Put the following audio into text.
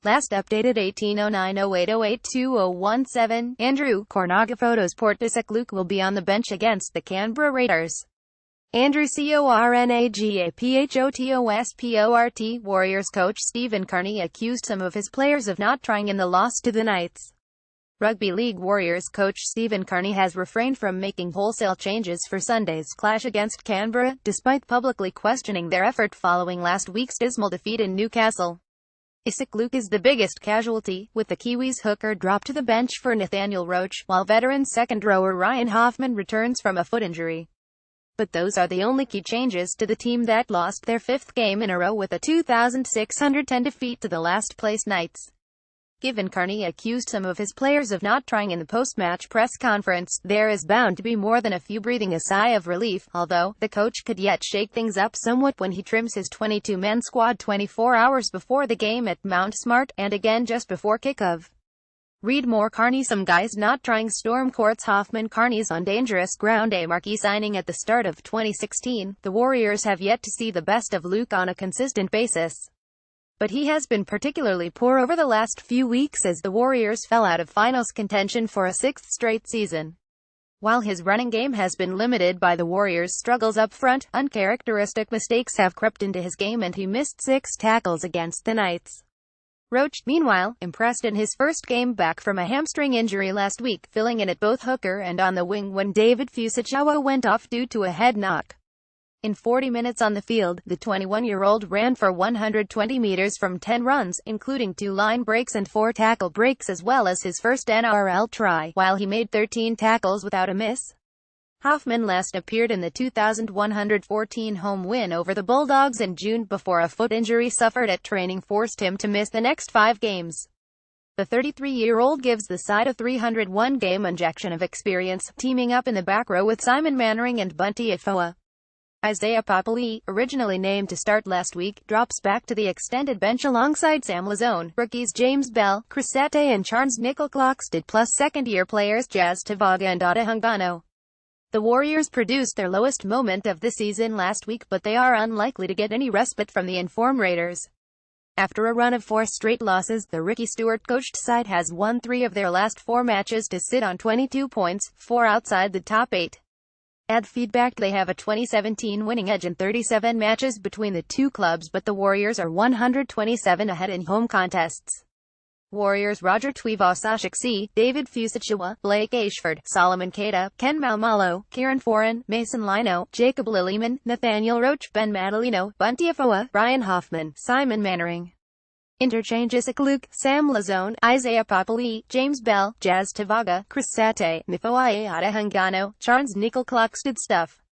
Last updated 1809-08-08-2017. Andrew Cornaga photos Port Luke will be on the bench against the Canberra Raiders. Andrew Cornaghphotosport. Warriors coach Stephen Kearney accused some of his players of not trying in the loss to the Knights. Rugby League Warriors coach Stephen Kearney has refrained from making wholesale changes for Sunday's clash against Canberra, despite publicly questioning their effort following last week's dismal defeat in Newcastle. Isaac Luke is the biggest casualty, with the Kiwis hooker dropped to the bench for Nathaniel Roach, while veteran second rower Ryan Hoffman returns from a foot injury. But those are the only key changes to the team that lost their fifth game in a row with a 2,610 defeat to the last-place Knights. Given Kearney accused some of his players of not trying in the post-match press conference, there is bound to be more than a few breathing a sigh of relief, although the coach could yet shake things up somewhat when he trims his 22-man squad 24 hours before the game at Mount Smart, and again just before kickoff. Read more. Kearney some guys not trying. Storm courts Hoffman. Kearney's on dangerous ground. A marquee signing at the start of 2016, the Warriors have yet to see the best of Luke on a consistent basis. But he has been particularly poor over the last few weeks as the Warriors fell out of finals contention for a sixth straight season. While his running game has been limited by the Warriors' struggles up front, uncharacteristic mistakes have crept into his game and he missed 6 tackles against the Knights. Roach, meanwhile, impressed in his first game back from a hamstring injury last week, filling in at both hooker and on the wing when David Fusitu'a went off due to a head knock. In 40 minutes on the field, the 21-year-old ran for 120 meters from 10 runs, including 2 line breaks and 4 tackle breaks as well as his first NRL try, while he made 13 tackles without a miss. Hoffman last appeared in the 2,114 home win over the Bulldogs in June before a foot injury suffered at training forced him to miss the next 5 games. The 33-year-old gives the side a 301-game injection of experience, teaming up in the back row with Simon Mannering and Bunty Afoa. Isaiah Papali'i, originally named to start last week, drops back to the extended bench alongside Sam Lazone, rookies James Bell, Chris Sate and Charnze Nicoll-Klokstad plus second-year players Jazz Tevaga and Ata Hungano. The Warriors produced their lowest moment of the season last week, but they are unlikely to get any respite from the informed Raiders. After a run of 4 straight losses, the Ricky Stuart-coached side has won 3 of their last 4 matches to sit on 22 points, 4 outside the top 8. Ad feedback: they have a 2017 winning edge in 37 matches between the two clubs, but the Warriors are 127 ahead in home contests. Warriors: Roger Tuivasa-Sheck, David Fusitu'a, Blake Ayshford, Solomon Keita, Ken Maumalo, Kieran Foran, Mason Lino, Jacob Lillyman, Nathaniel Roach, Ben Madalino, Bunty Afoa, Ryan Hoffman, Simon Mannering. Interchange: Isaac Luke, Sam Lazone, Isaiah Papali'i, James Bell, Jazz Tevaga, Chris Sate, Nifoa'e Ata Hungano, Charnze Nicoll-Klokstad stuff.